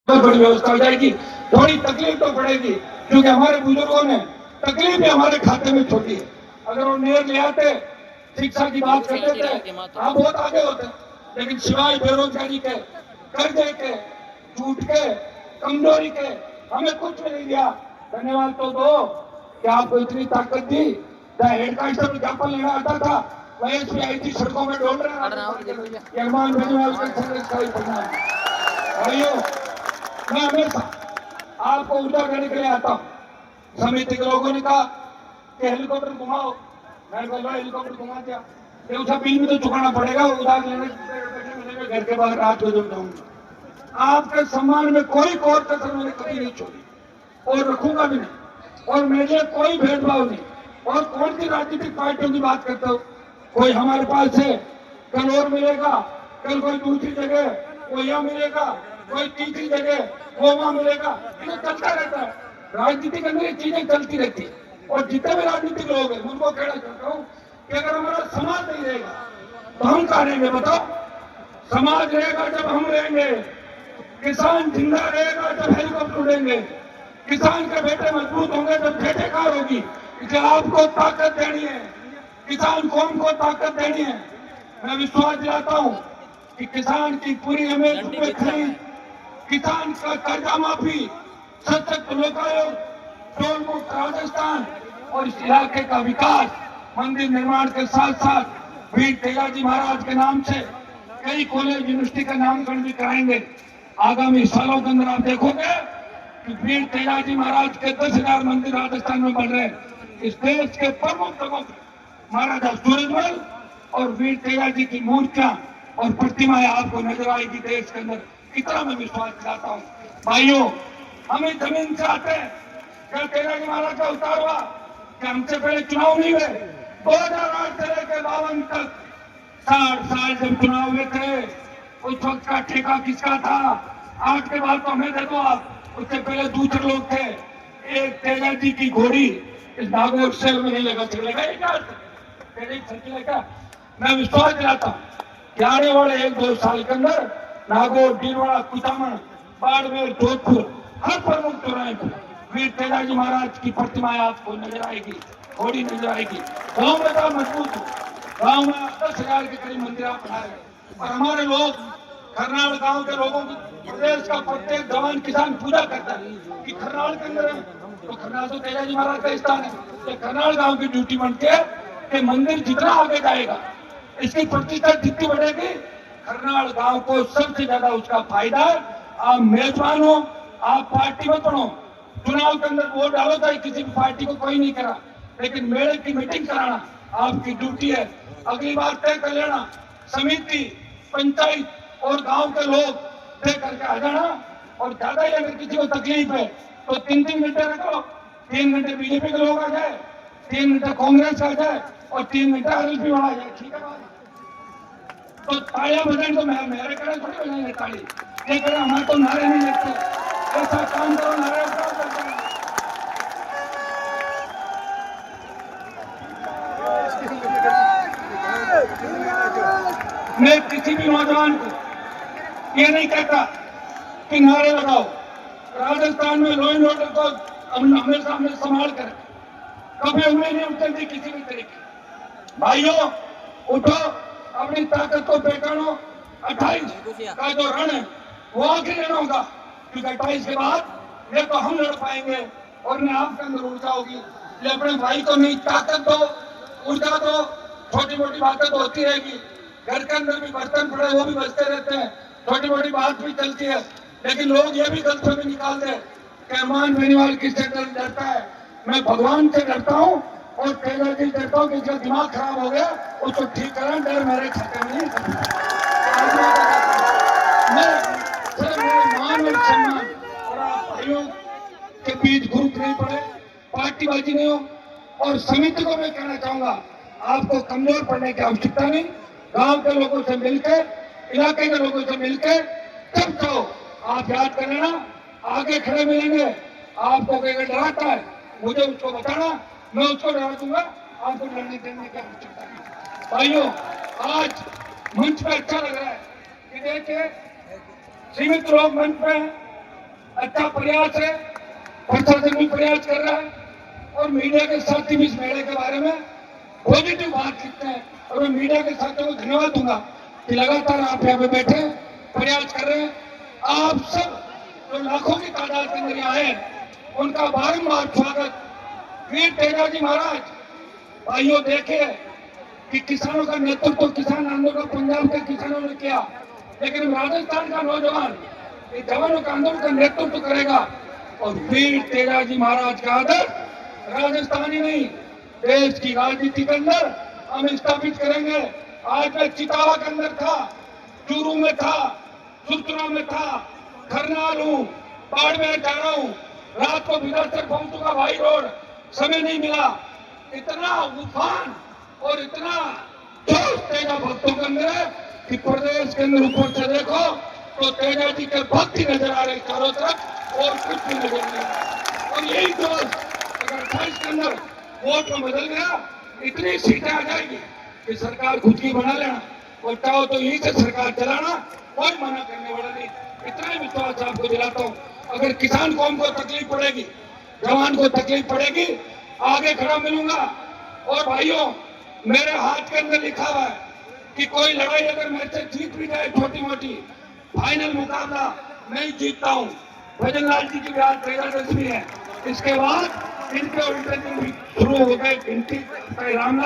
बहुत बड़ी व्यवस्था हो जाएगी। थोड़ी तकलीफ तो पड़ेगी क्योंकि हमारे बुजुर्गों ने तकलीफ भी हमारे खाते में छोड़ी है। अगर वो नेर ले आते, शिक्षा की बात करते थे, आप बहुत आगे होते, लेकिन सिवाय बेरोजगारी के, कर्जे के, झूठ के, कमजोरी के हमें कुछ भी नहीं दिया। धन्यवाद तो दो कि आपको इतनी ताकत दी। हेड कांस्टेबल ज्ञापन लेना आता था, वही एसपी थी, सड़कों में डोल रहे भाइयों। मैं हमेशा आपको ऊर्जा देने के लिए आता हूँ। समिति के लोगों ने कहा कि हेलीकॉप्टर घुमाओ, मैंने बोला हेलीकॉप्टर घुमा दिया, ये उसका बिल भी तो चुकाना पड़ेगा, उधार लेने घर के बाहर रात को जब जाऊंगा। आपके सम्मान में कोई कोर कसर मैंने कभी नहीं छोड़ी और रखूंगा भी नहीं, और मेरे कोई भेदभाव नहीं। और कौन सी राजनीतिक पार्टियों की बात करते हो, कोई हमारे पास है, कल और मिलेगा, कल कोई दूसरी जगह, कोई यहाँ मिलेगा, कोई तीसरी जगह वो वहां मिलेगा, ये चलता रहता है। राजनीति के अंदर ये चीजें चलती रहती है। और जितने भी राजनीतिक लोग हैं उनको कहना चाहता हूँ कि अगर हमारा समाज नहीं रहेगा तो हम कहाँ रहेंगे बताओ। समाज रहेगा जब हम रहेंगे, किसान जिंदा रहेगा जब हेलीकॉप्टर उड़ेंगे, किसान के बेटे मजबूत होंगे जब खेतीकार होगी। इसलिए आपको ताकत देनी है, किसान कौम को ताकत देनी है। मैं विश्वास दिलाता हूँ कि किसान की पूरी एमएसपी खरीद, किसान का कर्जा माफी, सशक्त लोकायोग, टोल मुक्त राजस्थान और इस इलाके का विकास, मंदिर निर्माण के साथ साथ वीर तेजाजी महाराज के नाम से कई कॉलेज यूनिवर्सिटी का नामकरण भी कराएंगे। आगामी सालों के अंदर आप देखोगे कि वीर तेजाजी महाराज के 10,000 मंदिर राजस्थान में बन रहे हैं। इस देश के प्रमुख महाराजा सूरजमल और वीर तेजाजी की मूर्तियां और प्रतिमाएं आपको नजर आएगी देश के अंदर। इतना मैं विश्वास दिलाता हूँ भाइयों। हमें जमीन से आते हैं, कल तेजाजी महाराज का उतार हुआ कि हमसे पहले चुनाव नहीं हुए। 2008 से लेकर 52 तक 60 साल जब चुनाव हुए थे, उस वक्त का ठेका किसका था? आज के बाद तो हमें दे दो आप, उससे पहले दूसरे लोग थे। एक तेजाजी की घोड़ी इस नागौर शहर में नहीं लगा सकेगा, क्या? मैं विश्वास दिलाता हूँ कि आने वाले 1-2 साल के अंदर नागौर, भीलवाड़ा, कुचामन, बाड़मेर, जोधपुर हर प्रमुख चौराहे पर वीर तेजाजी महाराज की प्रतिमाएं आपको नजर आएगी, घोड़ी नजर आएगी। गाँव में तो मजबूत हो, गाँव में 10,000 के करीब मंदिर आप बना रहे। और हमारे लोग खरनाल गांव के लोगों की प्रदेश का प्रत्येक जवान किसान पूजा करता है कि खरनाल के अंदर है तो खरनाल तो तेजाजी महाराज का स्थान है। तो खरनाल गांव की ड्यूटी बनती है कि मंदिर जितना आगे जाएगा, इसकी प्रतिष्ठा जितनी बढ़ेगी, खरनाल गांव को सबसे ज्यादा उसका फायदा। आप मेजबान हो, आप पार्टी में पढ़ो, चुनाव के अंदर वोट डालो, चाहे किसी भी पार्टी को कोई नहीं करा, लेकिन मेले की मीटिंग कराना आपकी ड्यूटी है। अगली बार तय कर लेना, समिति, पंचायत और गांव के लोग तय करके आ जाना। और ज्यादा ही अगर किसी को तकलीफ है तो 3-3 घंटे रखो, 3 घंटे बीजेपी के लोग आ जाए, 3 घंटे कांग्रेस आ जाए और 3 घंटे आरएलपी वाला आ जाए, ठीक है बात। तो तालियां बजाएं तो मेरे करे थोड़ी बजाएंगे ताली, ये करे हमारे तो नारे नहीं लगते। ऐसा काम करो, नारे मैं किसी भी नौजवान को ये नहीं कहता कि नारे लगाओ। राजस्थान में लॉ एंड ऑर्डर को हमेशा हमने संभाल कर, कभी उम्मीद नहीं उठती किसी भी तरीके। भाइयों उठो, अपनी ताकत को पहचानो। 28 का जो रण है वो आगे लेना होगा, क्योंकि 28 के बाद ये तो हम लड़ पाएंगे और न आपके अंदर ऊर्जा होगी। ये अपने भाई को नहीं ताकत दो, ऊर्जा दो। छोटी मोटी बातें तो होती रहेगी, घर के अंदर भी बर्तन पड़े वो भी बचते रहते हैं, छोटी मोटी बात भी चलती है, लेकिन लोग ये भी गलतफहमी निकालते हैं कि अरमान बेनीवाल किससे डरता है। मैं भगवान से डरता हूँ और तेजाजी डरता हूँ कि इसका दिमाग खराब हो गया, उसको ठीक करा। डर मेरे खाते में नहीं। मैं सिर्फ मेरे मान और सम्मान और आप भाइयों के बीच ग्रुप नहीं पड़े, पार्टीबाजी नहीं हो। और समिति को मैं कहना चाहूंगा, आपको कमजोर पड़ने की आवश्यकता नहीं। गांव के लोगों से मिलकर, इलाके के लोगों से मिलकर तब तो आप याद कर लेना, आगे खड़े मिलेंगे। आपको कोई डराता है, मुझे उसको बताना, मैं उसको डरा दूंगा। आपको डरने देने की आवश्यकता नहीं। भाइयों आज मंच पे अच्छा लग रहा है कि देखिए सीमित लोग मंच पे हैं, अच्छा प्रयास है, प्रशासन भी प्रयास कर रहा है और मीडिया के साथ भी इस मेले के बारे में पॉजिटिव बात लिखते हैं और मैं मीडिया के साथियों को धन्यवाद दूंगा कि लगातार आप यहाँ पे बैठे प्रयास कर रहे हैं। आप सब जो लाखों की तादाद के अंदर आए हैं उनका बारंबार स्वागत। वीर तेजाजी महाराज भाइयों देखे कि किसानों का नेतृत्व किसान आंदोलन पंजाब के किसानों ने किया, लेकिन राजस्थान का नौजवान जवानों का आंदोलन का नेतृत्व करेगा और वीर तेजाजी महाराज का आदर राजस्थान ही नहीं देश की राजनीति के अंदर हम स्थापित करेंगे। आज मैं चितावा के अंदर था, चूरू में था, सुरचुरा में था, खरनाल हूँ, बाड़मेर जा रहा हूँ, रात को बिलासपुर पहुंचूंगा, भाई रोड समय नहीं मिला। इतना उफान और इतना जोश तेजा भक्तों के अंदर है कि प्रदेश के अंदर ऊपर से देखो तो तेजा जी के भक्त ही नजर आ रहे चारों तरफ और कुछ भी नजर नहीं। और यही जोश अगर 28 के अंदर वोट में बदल गया, इतनी सीटें आ जाएगी कि सरकार खुद की बना लेना और चाहो तो यहीं से सरकार चलाना, कोई मना करने वाला नहीं। इतना ही विश्वास आपको दिलाता हूँ। अगर किसान कौम को तकलीफ पड़ेगी, जवान को तकलीफ पड़ेगी, आगे खड़ा मिलूंगा। और भाइयों मेरे हाथ के अंदर लिखा हुआ है कि कोई लड़ाई अगर मेरे से जीत भी जाए छोटी मोटी, फाइनल मुकाबला मैं जीतता हूँ। भजन लाल जी की भी आज विजयादशमी है। इसके बाद इनके उल्टे दिन शुरू हो गए गिनती राम